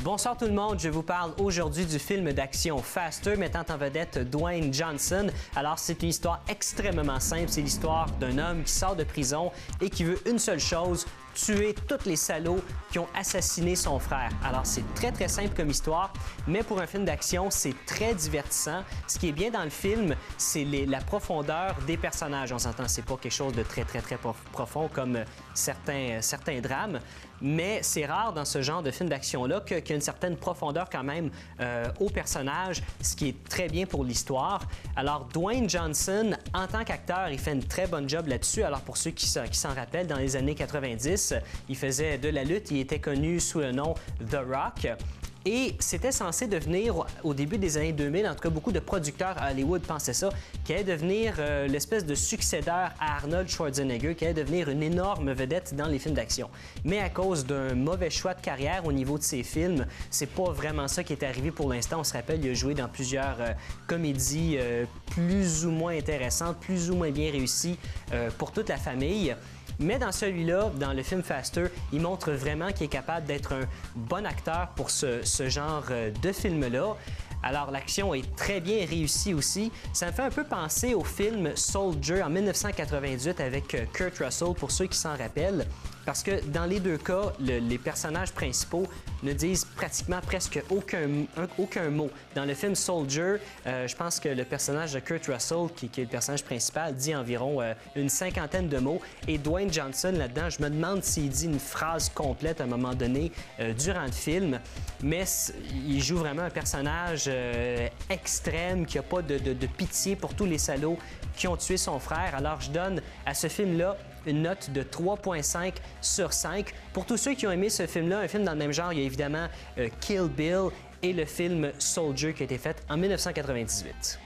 Bonsoir tout le monde, je vous parle aujourd'hui du film d'action Faster mettant en vedette Dwayne Johnson. Alors c'est une histoire extrêmement simple, c'est l'histoire d'un homme qui sort de prison et qui veut une seule chose, tuer tous les salauds qui ont assassiné son frère. Alors c'est très simple comme histoire, mais pour un film d'action, c'est très divertissant. Ce qui est bien dans le film, c'est la profondeur des personnages. On s'entend, c'est pas quelque chose de très profond comme certains drames, mais c'est rare dans ce genre de film d'action-là qu'il y a une certaine profondeur quand même aux personnages, ce qui est très bien pour l'histoire. Alors Dwayne Johnson, en tant qu'acteur, il fait une très bonne job là-dessus. Alors pour ceux qui s'en rappellent, dans les années 90, il faisait de la lutte, il était connu sous le nom The Rock. Et c'était censé devenir, au début des années 2000, en tout cas beaucoup de producteurs à Hollywood pensaient ça, qu'il allait devenir l'espèce de successeur à Arnold Schwarzenegger, qui allait devenir une énorme vedette dans les films d'action. Mais à cause d'un mauvais choix de carrière au niveau de ses films, c'est pas vraiment ça qui est arrivé pour l'instant. On se rappelle, il a joué dans plusieurs comédies plus ou moins intéressantes, plus ou moins bien réussies pour toute la famille. Mais dans celui-là, dans le film Faster, il montre vraiment qu'il est capable d'être un bon acteur pour ce genre de film-là. Alors, l'action est très bien réussie aussi. Ça me fait un peu penser au film Soldier en 1998 avec Kurt Russell, pour ceux qui s'en rappellent. Parce que dans les deux cas, les personnages principaux ne disent pratiquement presque aucun mot. Dans le film Soldier, je pense que le personnage de Kurt Russell, qui est le personnage principal, dit environ une cinquantaine de mots. Et Dwayne Johnson, là-dedans, je me demande s'il dit une phrase complète à un moment donné durant le film. Mais il joue vraiment un personnage extrême, qui n'a pas de pitié pour tous les salauds qui ont tué son frère. Alors, je donne à ce film-là une note de 3,5 sur 5. Pour tous ceux qui ont aimé ce film-là, un film dans le même genre, il y a évidemment Kill Bill et le film Soldier qui a été fait en 1998.